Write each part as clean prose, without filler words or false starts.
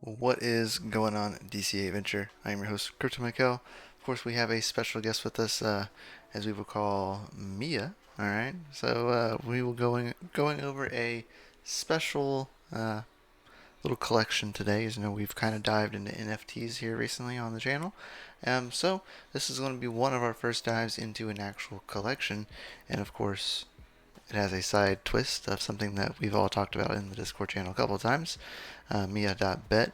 What is going on, DCA Venture? I am your host, Crypto Michael. Of course, we have a special guest with us, as we will call Mia. All right, so we will going over a special little collection today. As you know, we've kind of dived into NFTs here recently on the channel. So this is going to be one of our first dives into an actual collection, and of course, it has a side twist of something that we've all talked about in the Discord channel a couple of times, Mia.bet.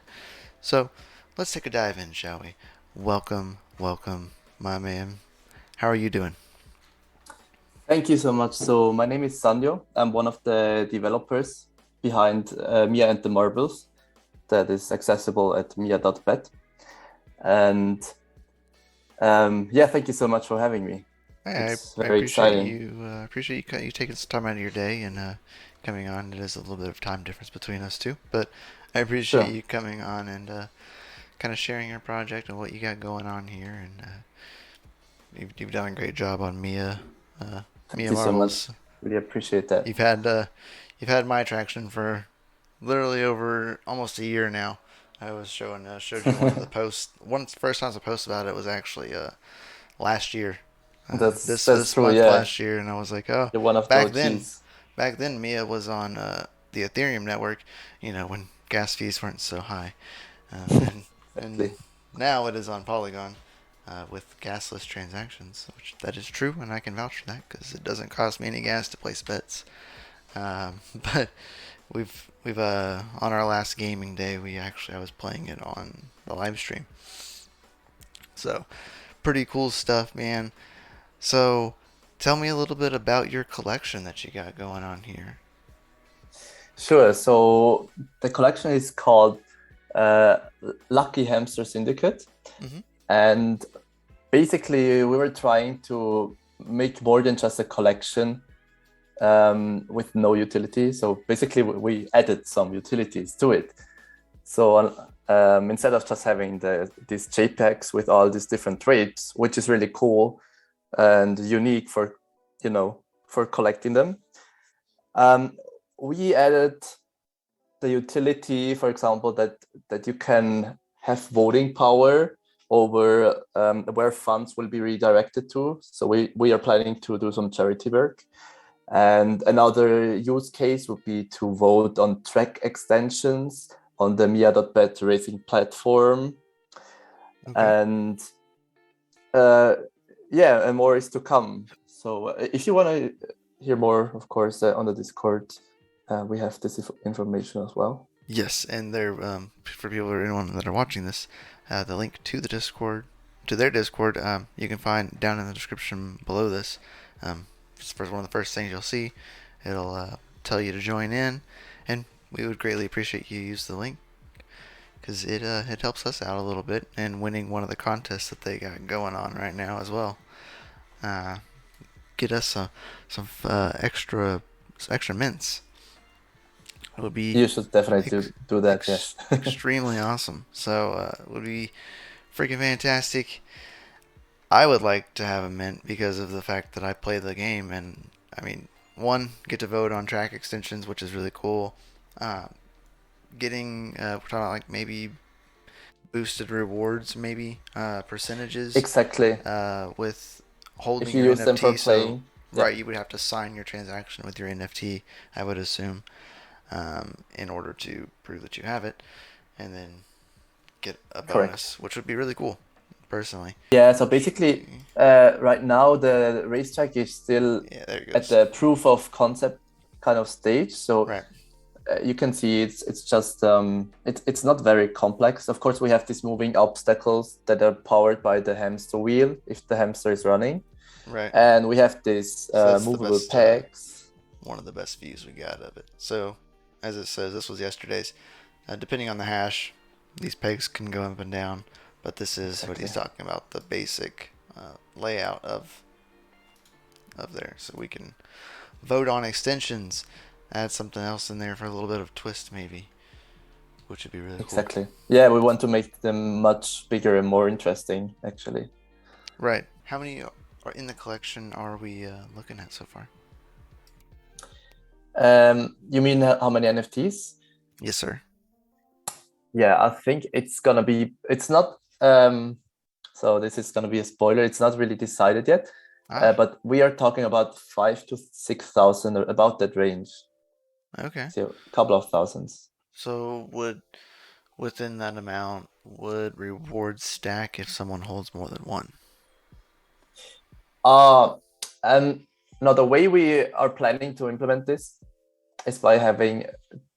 So let's take a dive in, shall we? Welcome, my man. How are you doing? Thank you so much. So my name is Sanjo. I'm one of the developers behind Mia and the Marbles that is accessible at mia.bet. And yeah, thank you so much for having me. Hey, It's I very appreciate exciting. you. Appreciate you taking some time out of your day and coming on. It is a little bit of time difference between us two, but I appreciate Sure. you coming on and kind of sharing your project and what you got going on here. And you've done a great job on uh, Thank Mia you so much. Marbles. Really appreciate that. You've had my traction for literally over almost a year now. I was showed you one of the posts. One of the first times I posted about it was actually last year. That's This true. month Yeah, last year, and I was like, oh, you're one of the back then OGs. back then Mia was on the Ethereum network. When gas fees weren't so high, and Exactly. now it is on Polygon. With gasless transactions, which that is true, and I can vouch for that because it doesn't cost me any gas to place bets. But we've on our last gaming day, I was playing it on the live stream. So pretty cool stuff, man. So tell me a little bit about your collection that you got going on here. Sure. So the collection is called uh, Lucky Hamster Syndicate. Hmm. And basically, we were trying to make more than just a collection with no utility. So basically, we added some utilities to it. So instead of just having these JPEGs with all these different traits, which is really cool and unique for for collecting them, um, we added the utility, for example, that you can have voting power over where funds will be redirected to. So we are planning to do some charity work. And another use case would be to vote on track extensions on the Mia.bet racing platform. Okay. And uh, yeah, and more is to come. So if you want to hear more, of course, on the Discord, we have this information as well. Yes, and there for people or anyone that are watching this, the link to the Discord, to their Discord, you can find down in the description below this. It's one of the first things you'll see. It'll tell you to join in, and we would greatly appreciate you use the link because it helps us out a little bit in winning one of the contests that they got going on right now as well. Uh, get us some extra mints. It would be You should definitely ex- do that. Yes. extremely awesome. So it would be freaking fantastic. I would like to have a mint because of the fact that I play the game, and I mean, one, get to vote on track extensions, which is really cool. Uh, we're talking like maybe boosted rewards, maybe percentages Exactly. with If holding you your use them for NFT. So, playing, yeah, right, you would have to sign your transaction with your NFT, I would assume, in order to prove that you have it, and then get a correct. bonus, which would be really cool, personally. Yeah. So Which would basically, be, right now the racetrack is still yeah, there it at goes. the proof of concept kind of stage. So Right, you can see it's just it's not very complex. Of course, we have these moving obstacles that are powered by the hamster wheel if the hamster is running, right. and we have these So that's the movable best, pegs. one of the best views we got of it. So, as it says, this was yesterday's. Depending on the hash, these pegs can go up and down, but this is what he's Exactly. talking about, the basic layout of there. So we can vote on extensions, add something else in there for a little bit of twist, maybe, which would be really cool. Exactly. Yeah, we want to make them much bigger and more interesting, actually. Right. How many are in the collection are we looking at so far? You mean how many NFTs? Yes, sir. Yeah, I think it's gonna be. It's not. So this is gonna be a spoiler. It's not really decided yet, Ah, but we are talking about 5 to 6 thousand, or about that range. okay. So a couple of thousands. So would within that amount would rewards stack if someone holds more than one? Uh, and now the way we are planning to implement this is by having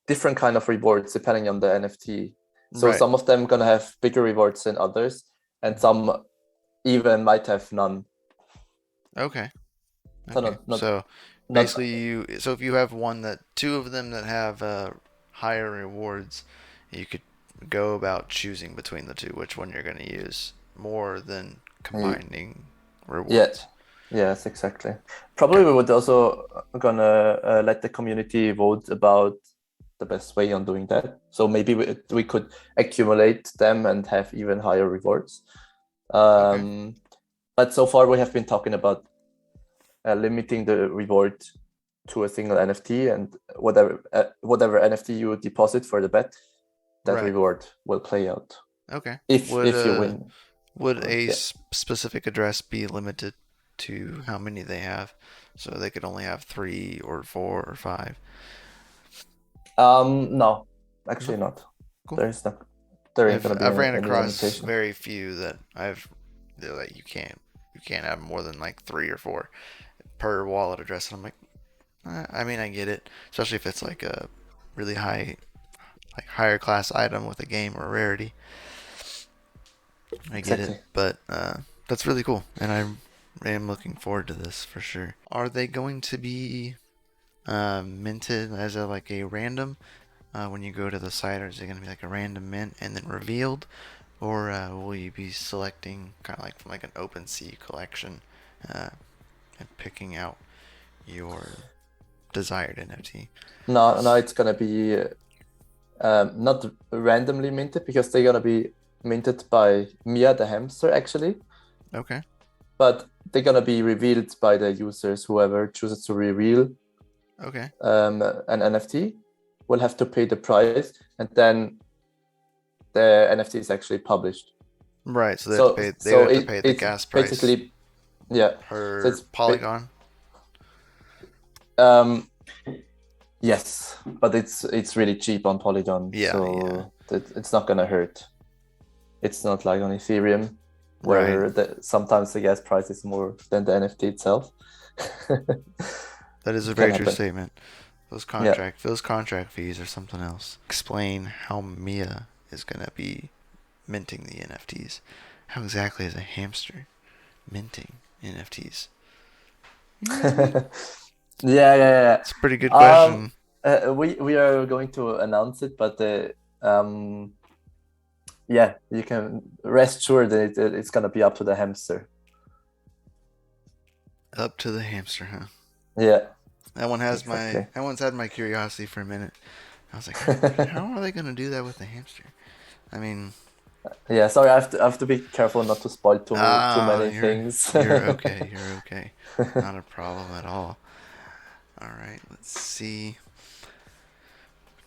different kind of rewards depending on the NFT. So Right. some of them gonna have bigger rewards than others, and some even might have none. Okay. So Okay. not So not basically so if you have two of them that have higher rewards, you could go about choosing between the two which one you're going to use more than combining yeah. rewards. Yes, exactly. Okay. Probably we would also gonna let the community vote about the best way on doing that. So maybe we could accumulate them and have even higher rewards. Okay. But so far we have been talking about limiting the reward to a single NFT, and whatever NFT you deposit for the bet, that Right. reward will play out Okay. if you win. Of Would course, a yeah. specific address be limited to how many they have, so they could only have three or four or five? No, No. actually not. Cool. There is not. There ain't gonna be I've ran any across limitation. very few that they're like you can't have more than like three or four per wallet address, and I'm like, I mean I get it, especially if it's like a really higher class item with a game or a rarity. I get it, Exactly. but that's really cool, and I am looking forward to this for sure. Are they going to be minted as a like a random when you go to the site, or is it going to be like a random mint and then revealed, or will you be selecting kind of like from like an OpenSea collection uh, and picking out your desired NFT? No, no, it's gonna be not randomly minted because they're gonna be minted by Mia the hamster actually, Okay. but they're gonna be revealed by the users. Whoever chooses to reveal Okay. an NFT will have to pay the price, and then the NFT is actually published. Right. So they have to So pay. They would so have to pay the it's gas price basically, yeah. So per it's polygon. um yes, but it's really cheap on Polygon, Yeah. Yeah. so it's not gonna hurt. It's not like on Ethereum, Right. where sometimes the gas price is more than the NFT itself. That is a It can very true happen. statement. Yeah. Those contract fees are something else. Explain how Mia is gonna be minting the NFTs. How exactly is a hamster minting NFTs? You know what I mean? Yeah, yeah, It's a pretty good yeah. question. We are going to announce it, but yeah, you can rest sure that it's gonna be up to the hamster. Up to the hamster, huh? Yeah, That exactly. one's had my curiosity for a minute. I was like, how are they gonna do that with the hamster? I mean, Yeah, sorry, I have to be careful not to spoil too many things. you're okay. You're okay. Not a problem at all. All right, let's see.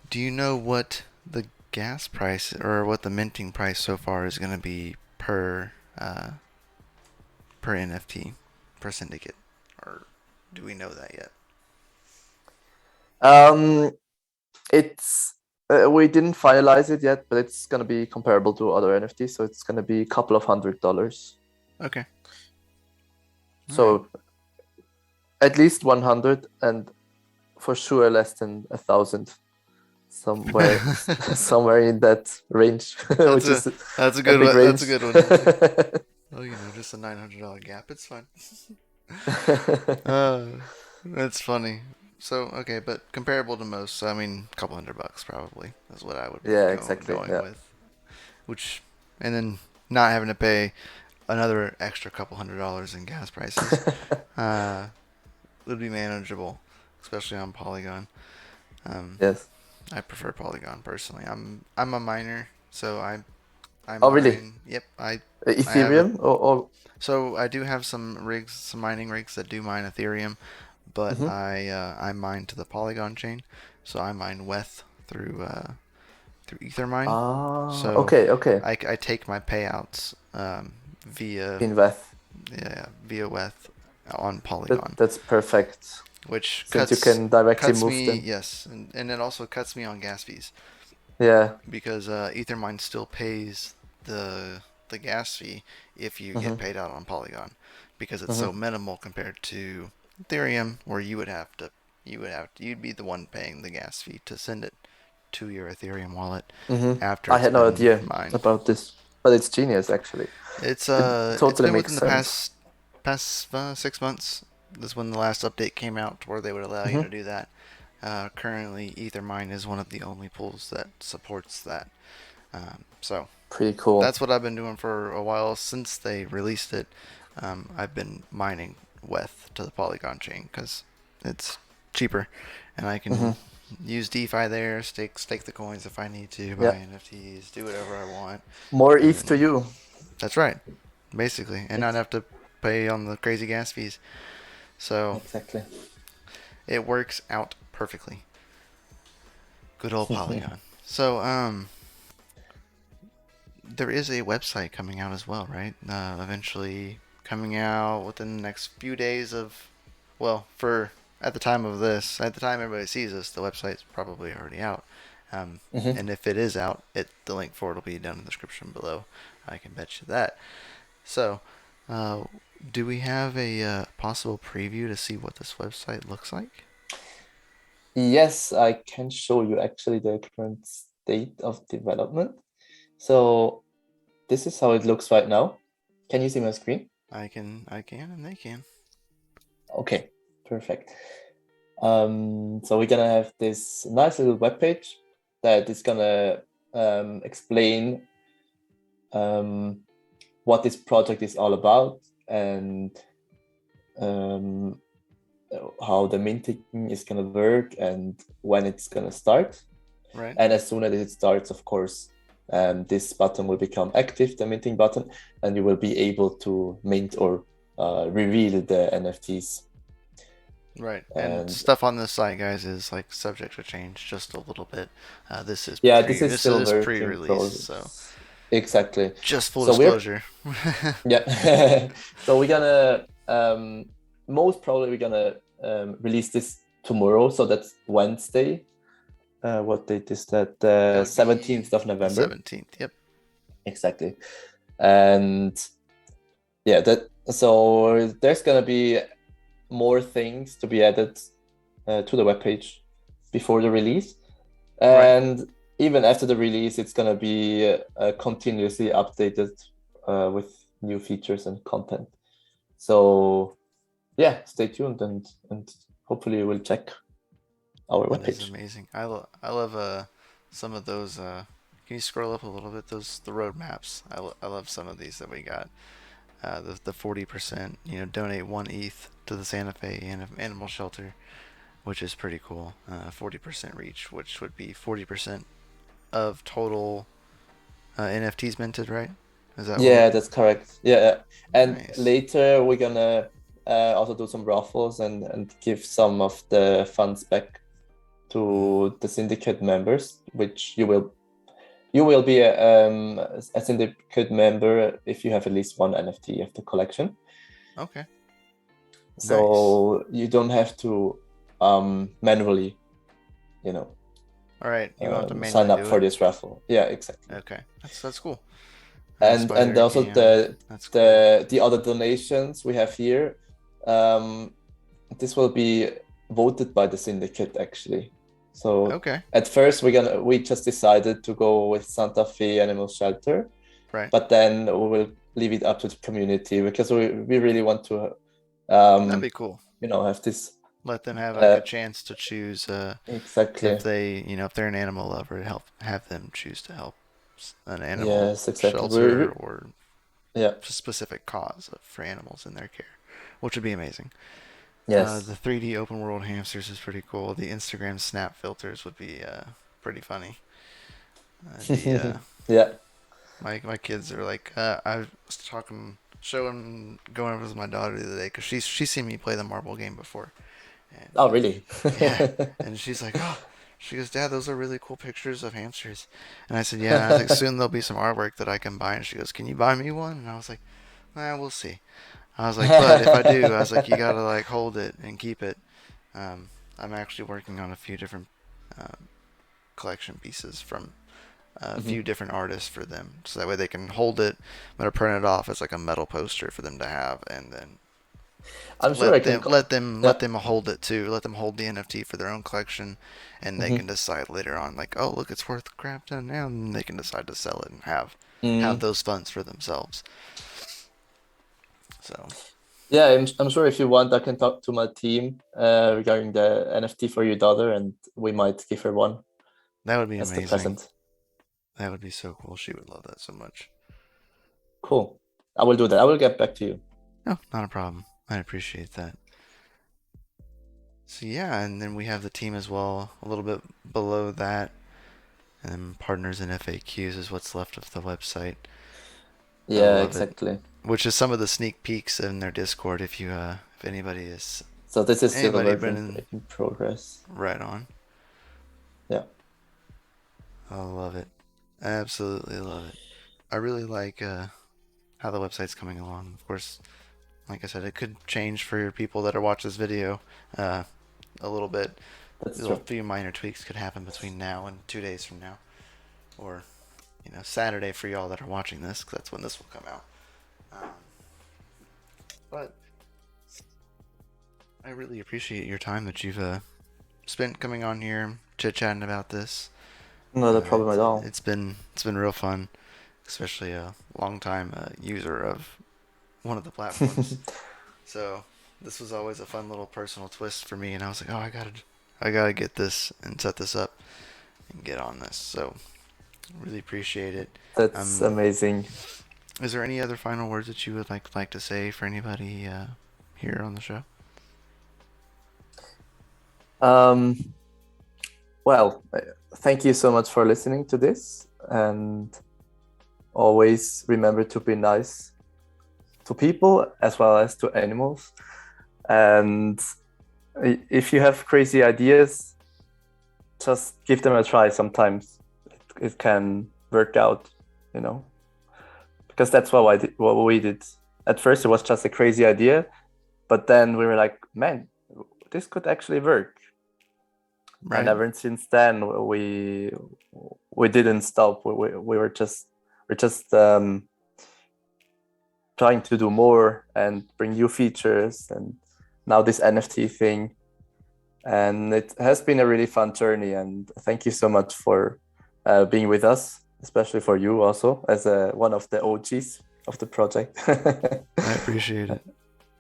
Do you know what the gas price or what the minting price so far is going to be per NFT per syndicate, or do we know that yet? um, it's we didn't finalize it yet, but it's gonna be comparable to other NFTs, so it's gonna be a couple of $100. Okay. All right. So at least 100, and for sure less than 1,000, somewhere somewhere in that range, That's which a is that's a a good big one. That's range. a good one. It's like, oh, just a $900 gap. It's fine. Uh, that's funny. So okay, but comparable to most, so I mean, a couple $100 probably is what I would be Yeah, exactly. going Yeah. with. Which, and then not having to pay another extra couple $100 in gas prices, uh, would be manageable, especially on Polygon. Um, Yes. I prefer Polygon personally. I'm a miner, so I Oh, really? mine. Yep, I have a Ethereum or so I do have some mining rigs that do mine Ethereum, but Mhm. I mine to the Polygon chain, so I mine WETH through Ethermine. Ah, So okay, okay. I take my payouts via Invest. via WETH on That Polygon, that's perfect. which Since you can directly cuts move me, them. yes, and it also cuts me on gas fees Yeah. because Ethermine still pays the gas fee if you get Mm-hmm. paid out on Polygon because it's so Mm-hmm. minimal compared to Ethereum where you'd be the one paying the gas fee to send it to your Ethereum wallet Mm-hmm. after I it's had no been idea mined. about this, but it's genius actually. It It's totally been makes within the sense. past 6 months. This is when the last update came out where they would allow you to Mm-hmm. do that. Currently, Ethermine is one of the only pools that supports that. So Pretty cool. that's what I've been doing for a while since they released it. I've been mining WETH to the Polygon chain because it's cheaper, and I can Mm-hmm. use DeFi there, stake the coins if I need to, buy Yeah. NFTs, do whatever I want, More ETH to and you. that's right, basically, and not Ex- have to pay on the crazy gas fees. So exactly. it works out perfectly. Good old Polygon. So there is a website coming out as well, right? Eventually coming out within the next few days of, well, for at the time of this, at the time everybody sees this, the website's probably already out. Mm-hmm. And if it is out, the link for it will be down in the description below. I can bet you that. So, uh, do we have a possible preview to see what this website looks like? Yes, I can show you actually the current state of development. So this is how it looks right now. Can you see my screen? I can, and they can. Okay, perfect. So we're gonna have this nice little web page that is gonna explain um, what this project is all about and um, how the minting is gonna work and when it's gonna start. Right. And as soon as it starts, of course, this button will become active, the minting button, and you will be able to mint or reveal the NFTs. Right, and And stuff on this site, guys, is like subject to change just a little bit. yeah, this is still work in pre-release, so progress. Exactly. just full So we're disclosure. yeah. So we're gonna most probably we're gonna release this tomorrow. So that's Wednesday. What date is that? That The would be 17th of the November. 17th. Yep. Exactly. And yeah, that so there's gonna be more things to be added to the webpage before the release, Right. and even after the release, it's gonna be continuously updated with new features and content. So yeah, stay tuned and hopefully you will check our That is webpage. amazing. I love some of those. Can you scroll up a little bit? Those the roadmaps. I love some of these that we got. The 40%. Donate 1 ETH to the Santa Fe Animal Shelter, which is pretty cool. 40% reach, which would be 40% of total NFTs minted, right? Is that what? Yeah, that's correct. Yeah, and Nice. later we're gonna also do some raffles and give some of the funds back Mm. to the syndicate members, which you will be a syndicate member if you have at least one NFT of the collection. Okay. Nice. So you don't have to manually, you know, All right. You don't have to sign manually up do for it. this raffle. Yeah, exactly. Okay. That's cool. And Spider also Cam. That's cool. the other donations we have here, um, this will be voted by the syndicate actually. So Okay. at first we just decided to go with Santa Fe Animal Shelter, Right. but then we will leave it up to the community because we really want to That'd um, be cool. have this Let them have like uh, a chance to choose if exactly. if they're an animal lover, help have them choose to help an animal Yes, exactly. shelter or Yeah. specific cause for animals in their care, which would be amazing. Yes. The 3D open world hamsters is pretty cool. The Instagram snap filters would be pretty funny. The Yeah. my kids are like I was talking showing going over with my daughter the other day because she's seen me play the marble game before, and Oh, really? yeah, and she's like, oh. She goes, Dad, those are really cool pictures of hamsters. And I said, yeah. And I was like, soon there'll be some artwork that I can buy. And she goes, can you buy me one? And I was like, we'll see. I was like, but if I do, I was like, you gotta like hold it and keep it. Um, I'm actually working on a few different uh, collection pieces from a Mhm. few different artists for them, so that way they can hold it. I'm gonna print it off as like a metal poster for them to have, and then I'm sure I can. let Yeah. them hold it too. Let them hold the NFT for their own collection, and they can Hmm. decide later on, like, oh look, it's worth a crap ton now, and they can decide to sell it and have Mm. those funds for themselves. So Yeah, I'm sure if you want, I can talk to my team regarding the NFT for your daughter, and we might give her one that would be as the amazing. present. That would be so cool. She would love that so much. Cool. I will do that. I will get back to you. No, not a problem. I appreciate that. So yeah, and then we have the team as well, a little bit below that, and then partners and FAQs is what's left of the website. I Yeah, love it. exactly. Which is some of the sneak peeks in their Discord. If So this is still a anybody work been in in progress. right on, Yeah. I love it. I absolutely love it. I really like how the website's coming along. Of course, like I said, it could change for people that are watch this video uh, a little bit. That's A true. few minor tweaks could happen between now and 2 days from now, or Saturday for y'all that are watching this, because that's when this will come out. Um, but I really appreciate your time that you've spent coming on here chit chatting about this. Not a problem at all. It's been real fun, especially a long time user of one of the platforms. So this was always a fun little personal twist for me, and I was like, oh, I gotta get this and set this up and get on this. So really appreciate it. That's Um, amazing. is there any other final words that you would like to say for anybody here on the show? Um, well, thank you so much for listening to this, and always remember to be nice to people as well as to animals. And if you have crazy ideas, just give them a try. Sometimes it can work out, you know, because that's what we did. At first, it was just a crazy idea, but then we were like, man, this could actually work. And Right. ever since then, we didn't stop. We were just trying to do more and bring new features, and now this NFT thing. And it has been a really fun journey. And thank you so much for being with us, especially for you also as one of the OGs of the project. I appreciate it.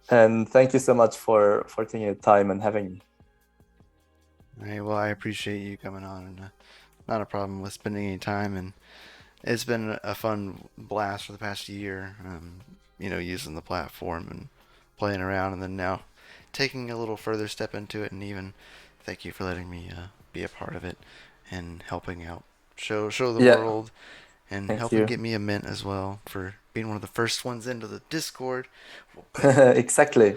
And thank you so much for taking the time and having me. All right. Well, I appreciate you coming on, and not a problem with spending any time. And it's been a fun blast for the past year. Using the platform and playing around, and then now taking a little further step into it. And even thank you for letting me be a part of it and helping out, show the Yeah, world, and thank helping you. get me a mint as well for being one of the first ones into the Discord. Well, bam. Exactly.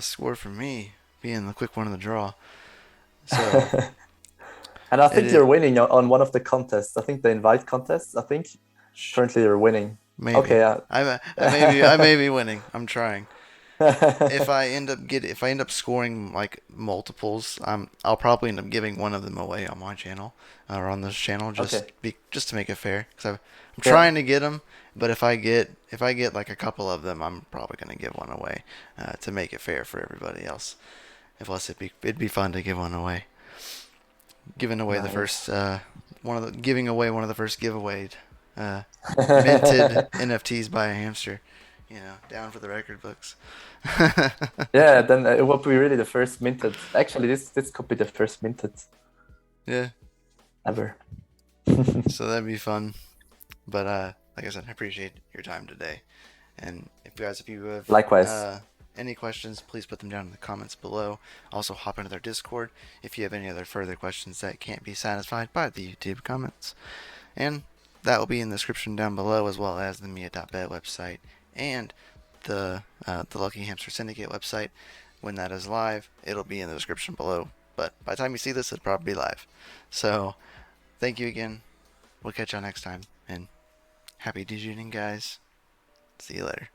Score for me being the quick one in the draw. So And I think you're it winning on one of the contests. I think the invite contests. I think currently you're winning. maybe Okay, I yeah. may be winning. I'm trying. If I end up scoring like multiples, I'll probably end up giving one of them away on my channel or on this channel Okay. just to make it fair. Because I'm Yeah. trying to get them, but if I get like a couple of them, I'm probably gonna give one away to make it fair for everybody else. If plus it'd be fun to give one away. Giving away the first Nice. giving away one of the first giveaway uh, minted NFTs by a hamster. Down for the record books. Yeah, then it will be really the first minted. Actually, this could be the first minted Yeah, ever. so that'd be fun. But like I said, I appreciate your time today. And if you have Likewise. any questions, please put them down in the comments below. Also, hop into their Discord if you have any other further questions that can't be satisfied by the YouTube comments. And that will be in the description down below, as well as the Mia.bet website and the Lucky Hamster Syndicate website. When that is live, it'll be in the description below but by the time you see this, it'll probably be live. So thank you again. We'll catch y'all next time, and happy digiting, guys. See you later.